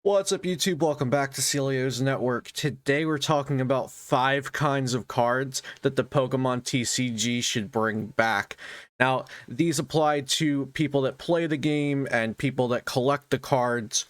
What's up, YouTube? Welcome back to Celio's Network. Today we're talking about 5 kinds of cards that the Pokemon TCG should bring back. Now, these apply to people that play the game and people that collect the cards.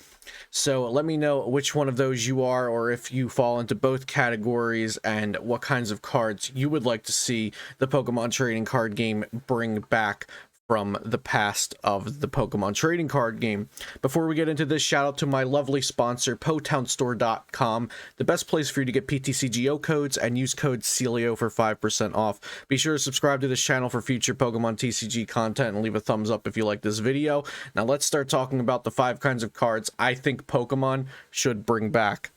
So let me know which one of those you are, or if you fall into both categories, and what kinds of cards you would like to see the Pokemon trading card game bring back from the past of the Pokemon trading card game. Before we get into this, shout out to my lovely sponsor, PotownStore.com, the best place for you to get PTCGO codes, and use code CELIO for 5% off. Be sure to subscribe to this channel for future Pokemon TCG content, and leave a thumbs up if you like this video. Now let's start talking about the 5 kinds of cards I think Pokemon should bring back.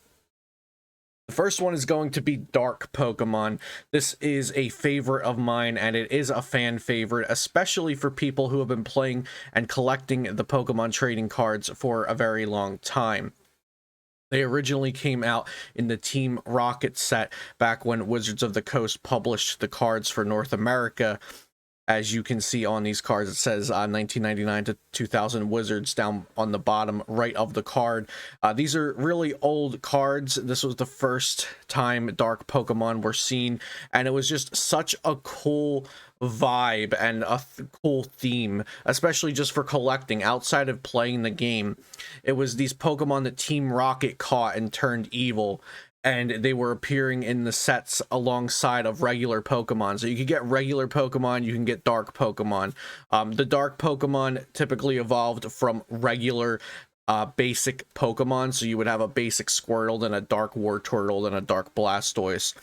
The first one is going to be Dark Pokemon. This is a favorite of mine, and it is a fan favorite, especially for people who have been playing and collecting the Pokemon trading cards for a very long time. They originally came out in the Team Rocket set back when Wizards of the Coast published the cards for North America. As you can see on these cards, it says 1999 to 2000 Wizards down on the bottom right of the card. These are really old cards. This was the first time Dark Pokemon were seen, and it was just such a cool vibe and a cool theme, especially just for collecting outside of playing the game. It was these Pokemon that Team Rocket caught and turned evil, and they were appearing in the sets alongside of regular Pokemon. So you could get regular Pokemon, you can get Dark Pokemon. The Dark Pokemon typically evolved from regular basic Pokemon. So you would have a basic Squirtle, and a Dark Wartortle, and a Dark Blastoise.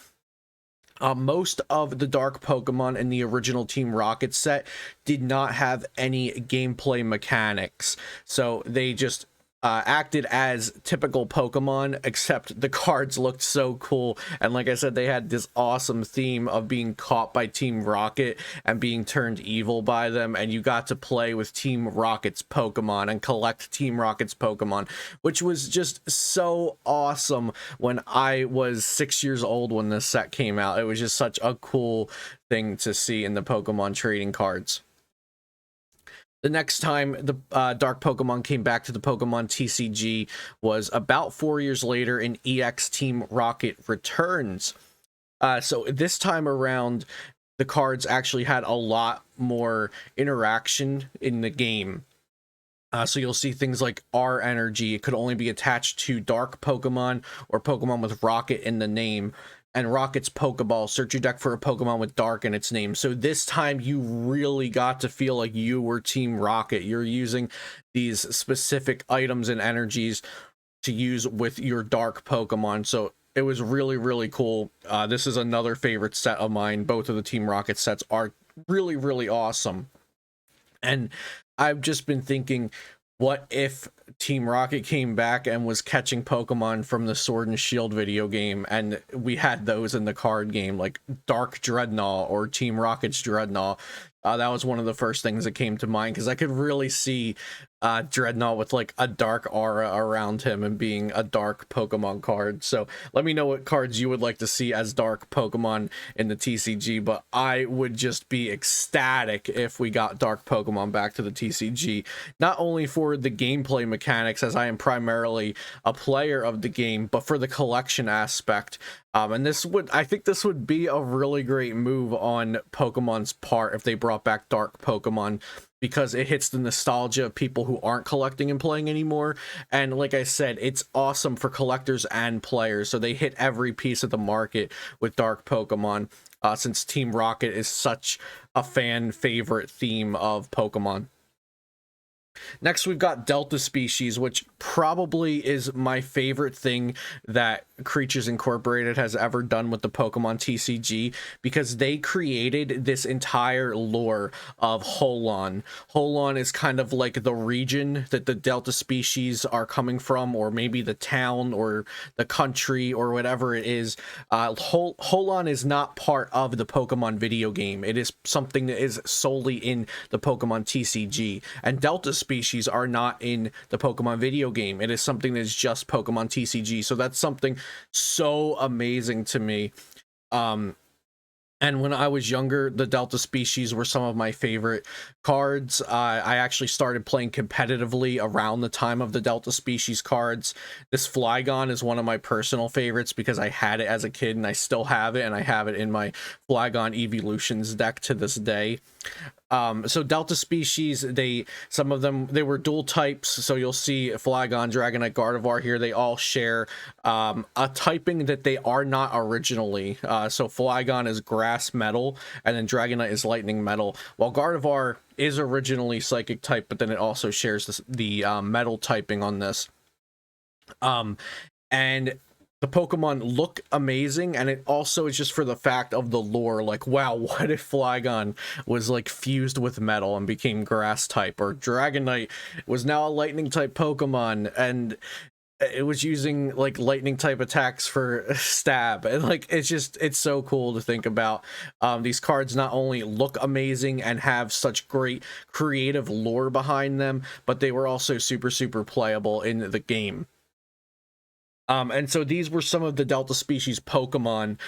Most of the Dark Pokemon in the original Team Rocket set did not have any gameplay mechanics. So they just acted as typical Pokemon, except the cards looked so cool. And like I said, they had this awesome theme of being caught by Team Rocket and being turned evil by them, and you got to play with Team Rocket's Pokemon and collect Team Rocket's Pokemon, which was just so awesome. When I was 6 years old when this set came out, it was just such a cool thing to see in the Pokemon trading cards. The next time the Dark Pokemon came back to the Pokemon TCG was about 4 years later in EX Team Rocket Returns. So this time around, the cards actually had a lot more interaction in the game. So you'll see things like R Energy. It could only be attached to Dark Pokemon or Pokemon with Rocket in the name. And Rocket's Pokeball. Search your deck for a Pokemon with Dark in its name. So this time you really got to feel like you were Team Rocket. You're using these specific items and energies to use with your Dark Pokemon. So it was really, really cool. This is another favorite set of mine. Both of the Team Rocket sets are really, really awesome. And I've just been thinking, what if Team Rocket came back and was catching Pokemon from the Sword and Shield video game, and we had those in the card game, like Dark Dreadnought or Team Rocket's Dreadnought? That was one of the first things that came to mind, because I could really see Dreadnought with like a dark aura around him and being a dark Pokemon card. So let me know what cards you would like to see as dark Pokemon in the TCG, but I would just be ecstatic if we got dark Pokemon back to the TCG, not only for the gameplay mechanics, as I am primarily a player of the game, but for the collection aspect. And I think this would be a really great move on Pokemon's part if they brought back dark Pokemon, because it hits the nostalgia of people who aren't collecting and playing anymore. And like I said, it's awesome for collectors and players. So they hit every piece of the market with dark Pokemon, since Team Rocket is such a fan favorite theme of Pokemon. Next, we've got Delta Species, which probably is my favorite thing that Creatures Incorporated has ever done with the Pokemon TCG, because they created this entire lore of Holon. Holon is kind of like the region that the Delta Species are coming from, or maybe the town or the country or whatever it is. Holon is not part of the Pokemon video game. It is something that is solely in the Pokemon TCG, and Delta Species are not in the Pokemon video game. It is something that is just Pokemon TCG. So that's something so amazing to me. And when I was younger, the Delta species were some of my favorite cards. I actually started playing competitively around the time of the Delta species cards. This Flygon is one of my personal favorites because I had it as a kid and I still have it, and I have it in my Flygon Evolutions deck to this day. So Delta species, some of them, they were dual types, so you'll see Flygon, Dragonite, Gardevoir here. They all share a typing that they are not originally. So Flygon is grass metal, and then Dragonite is lightning metal, while Gardevoir is originally psychic type, but then it also shares the metal typing on this. And the Pokemon look amazing, and it also is just for the fact of the lore, like, wow, what if Flygon was like fused with metal and became grass type, or Dragonite was now a lightning type Pokemon and it was using like lightning type attacks for stab, and like it's so cool to think about. These cards not only look amazing and have such great creative lore behind them, but they were also super playable in the game. And so these were some of the Delta species Pokemon.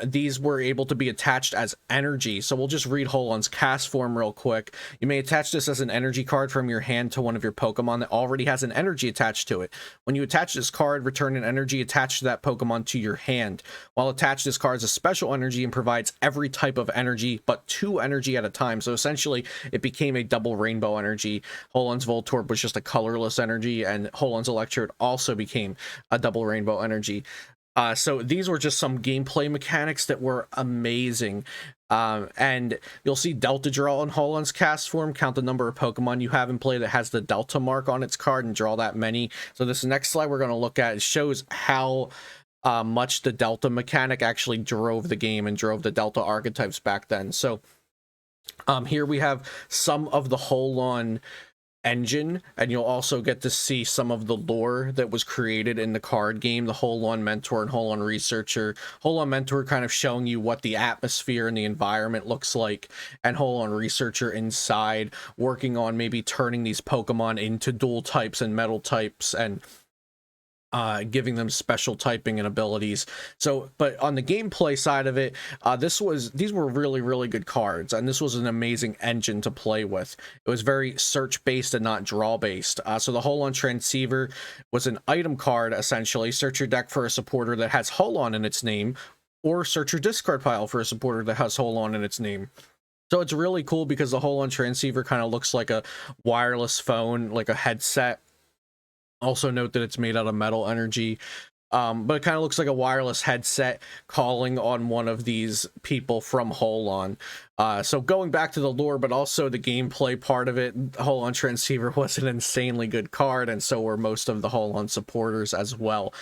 These were able to be attached as energy. So we'll just read Holon's cast form real quick. You may attach this as an energy card from your hand to one of your Pokemon that already has an energy attached to it. When you attach this card, return an energy attached to that Pokemon to your hand. While attached, this card is a special energy and provides every type of energy, but 2 energy at a time. So essentially, it became a double rainbow energy. Holon's Voltorb was just a colorless energy, and Holon's Electrode also became a double rainbow energy. So these were just some gameplay mechanics that were amazing. And you'll see Delta Draw in Holon's cast form. Count the number of Pokemon you have in play that has the Delta mark on its card and draw that many. So this next slide we're going to look at shows how much the Delta mechanic actually drove the game and drove the Delta archetypes back then. So here we have some of the Holon engine, and you'll also get to see some of the lore that was created in the card game. The Holon Mentor and Holon Researcher. Holon Mentor kind of showing you what the atmosphere and the environment looks like, and Holon Researcher inside working on maybe turning these Pokemon into dual types and metal types, and giving them special typing and abilities. So, but on the gameplay side of it, these were really good cards, and this was an amazing engine to play with. It was very search based and not draw based. So the Holon Transceiver was an item card, essentially. Search your deck for a supporter that has Holon in its name, or search your discard pile for a supporter that has Holon in its name. So it's really cool because the Holon Transceiver kind of looks like a wireless phone, like a headset. Also note that it's made out of metal energy, but it kind of looks like a wireless headset calling on one of these people from Holon. So going back to the lore, but also the gameplay part of it, Holon Transceiver was an insanely good card, and so were most of the Holon supporters as well.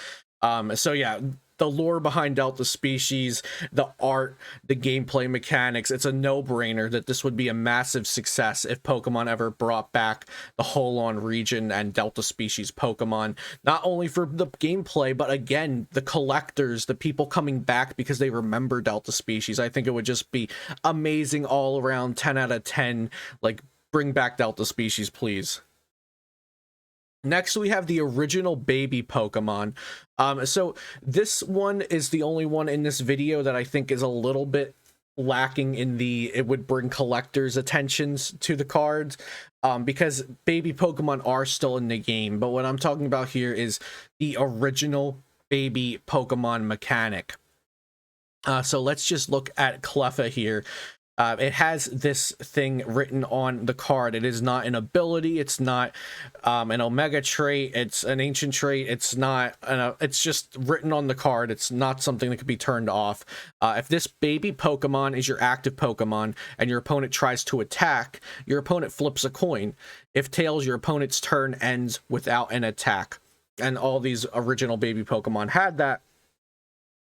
So yeah, the lore behind Delta species, the art, the gameplay mechanics, it's a no-brainer that this would be a massive success if Pokemon ever brought back the Holon region and Delta species Pokemon, not only for the gameplay, but again, the collectors, the people coming back because they remember Delta species. I think it would just be amazing all around. 10 out of 10. Like, bring back Delta species, please. Next, we have the original baby Pokemon. So this one is the only one in this video that I think is a little bit lacking in it would bring collectors' attentions to the cards, because baby Pokemon are still in the game. But what I'm talking about here is the original baby Pokemon mechanic. So let's just look at Cleffa here. It has this thing written on the card. It is not an ability. It's not an Omega trait. It's an ancient trait. It's not. It's just written on the card. It's not something that could be turned off. If this baby Pokemon is your active Pokemon and your opponent tries to attack, your opponent flips a coin. If tails, your opponent's turn ends without an attack. And all these original baby Pokemon had that.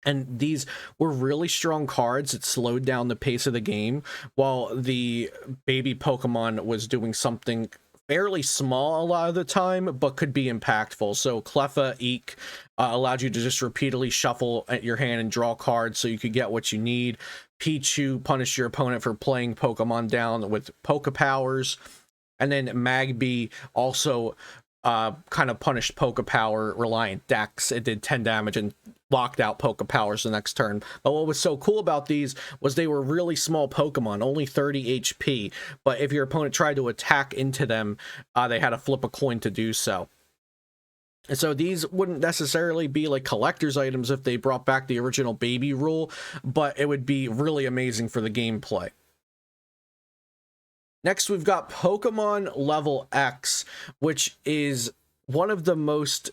And these were really strong cards. It slowed down the pace of the game, while the baby Pokemon was doing something fairly small a lot of the time, but could be impactful. So Cleffa, Eek allowed you to just repeatedly shuffle at your hand and draw cards so you could get what you need. Pichu punished your opponent for playing Pokemon down with Poke Powers. And then Magby also kind of punished Poke Power reliant decks. It did 10 damage and locked out Poke Powers the next turn. But what was so cool about these was they were really small Pokemon, only 30 HP. But if your opponent tried to attack into them, they had to flip a coin to do so. And so these wouldn't necessarily be like collector's items if they brought back the original baby rule, but it would be really amazing for the gameplay. Next, we've got Pokemon Lv.X, which is one of the most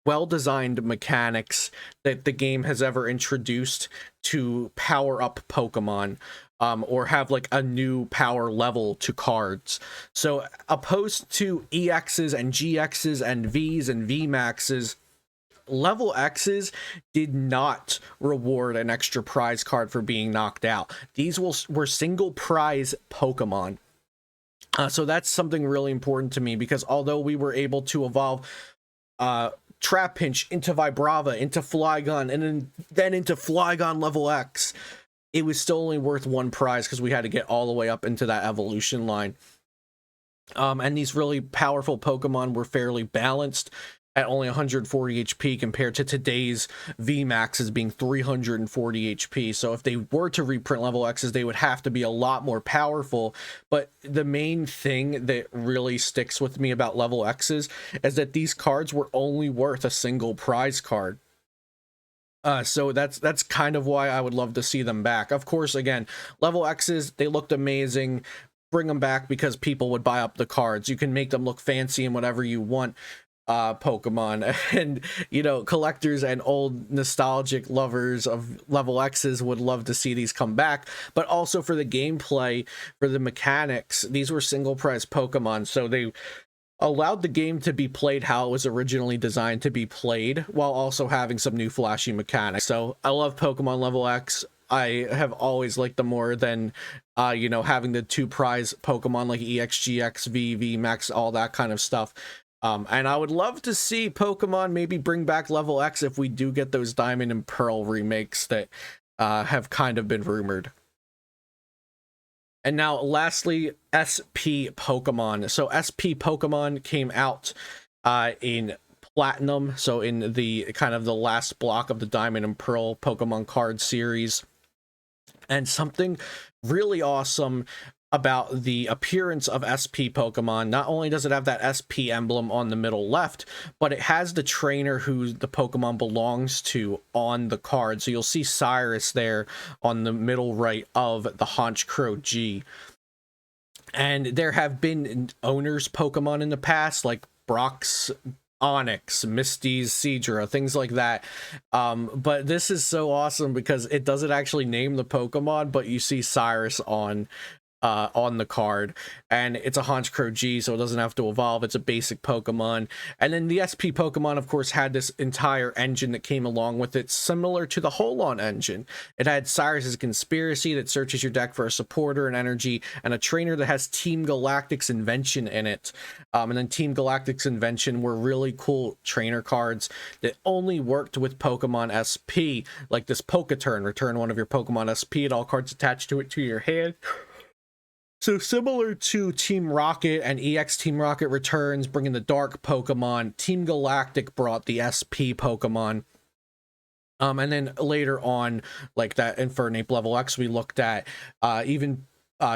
well-designed mechanics that the game has ever introduced to power up Pokemon, or have like a new power level to cards. So opposed to EXs and GXs and Vs and VMAXs, Lv.X's did not reward an extra prize card for being knocked out. These were single prize Pokemon. So that's something really important to me, because although we were able to evolve Trapinch into Vibrava, into Flygon, and then into Flygon Lv.X, it was still only worth one prize because we had to get all the way up into that evolution line. And these really powerful Pokemon were fairly balanced at only 140 HP compared to today's VMAX as being 340 HP. So if they were to reprint Lv.X's, they would have to be a lot more powerful. But the main thing that really sticks with me about Lv.X's is that these cards were only worth a single prize card. So that's kind of why I would love to see them back. Of course, again, Lv.X's, they looked amazing. Bring them back because people would buy up the cards. You can make them look fancy and whatever you want, Pokemon, and you know, collectors and old nostalgic lovers of Lv.X's would love to see these come back. But also for the gameplay, for the mechanics, these were single prize Pokemon, so they allowed the game to be played how it was originally designed to be played, while also having some new flashy mechanics. So I love Pokemon Lv.X. I have always liked them more than you know, having the two prize Pokemon like EX, GX, V, Max, all that kind of stuff. And I would love to see Pokemon maybe bring back Lv.X if we do get those Diamond and Pearl remakes that have kind of been rumored. And now lastly, SP Pokemon. So SP Pokemon came out in Platinum, so in the kind of the last block of the Diamond and Pearl Pokemon card series. And something really awesome about the appearance of SP Pokemon, not only does it have that SP emblem on the middle left, but it has the trainer who the Pokemon belongs to on the card. So you'll see Cyrus there on the middle right of the Honchkrow G. And there have been owners Pokemon in the past, like Brock's Onyx, Misty's Seadra, things like that. But this is so awesome because it doesn't actually name the Pokemon, but you see Cyrus on the card, and it's a Honchkrow G, so it doesn't have to evolve. It's a basic Pokemon. And then the SP Pokemon, of course, had this entire engine that came along with it, similar to the Holon engine. It had Cyrus's Conspiracy that searches your deck for a supporter and energy, and a trainer that has Team Galactic's Invention in it. And then Team Galactic's Invention were really cool trainer cards that only worked with Pokemon SP, like this Poketurn. Return one of your Pokemon SP and all cards attached to it to your hand. So similar to Team Rocket and EX Team Rocket returns, bringing the Dark Pokemon, Team Galactic brought the SP Pokemon. And then later on, like that Infernape Lv.X we looked at, even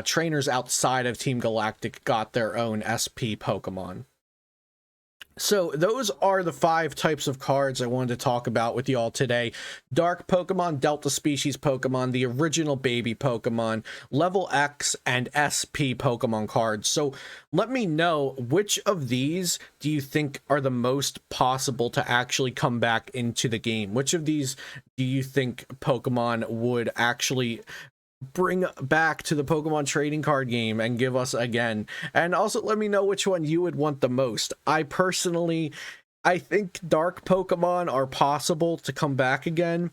trainers outside of Team Galactic got their own SP Pokemon. So those are the 5 types of cards I wanted to talk about with y'all today. Dark Pokemon, Delta Species Pokemon, the original baby Pokemon, Lv.X, and SP Pokemon cards. So let me know, which of these do you think are the most possible to actually come back into the game? Which of these do you think Pokemon would actually bring back to the Pokemon trading card game and give us again? And also let me know which one you would want the most. I think Dark Pokemon are possible to come back again,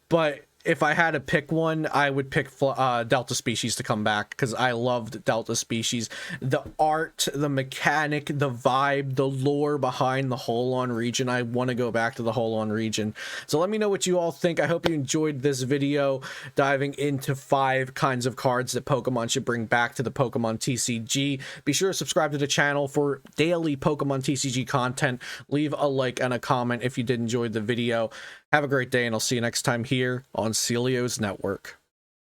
but if I had to pick one, I would pick Delta Species to come back, because I loved Delta Species. The art, the mechanic, the vibe, the lore behind the Holon region. I want to go back to the Holon region. So let me know what you all think. I hope you enjoyed this video diving into 5 kinds of cards that Pokemon should bring back to the Pokemon TCG. Be sure to subscribe to the channel for daily Pokemon TCG content. Leave a like and a comment if you did enjoy the video. Have a great day, and I'll see you next time here on Celio's Network.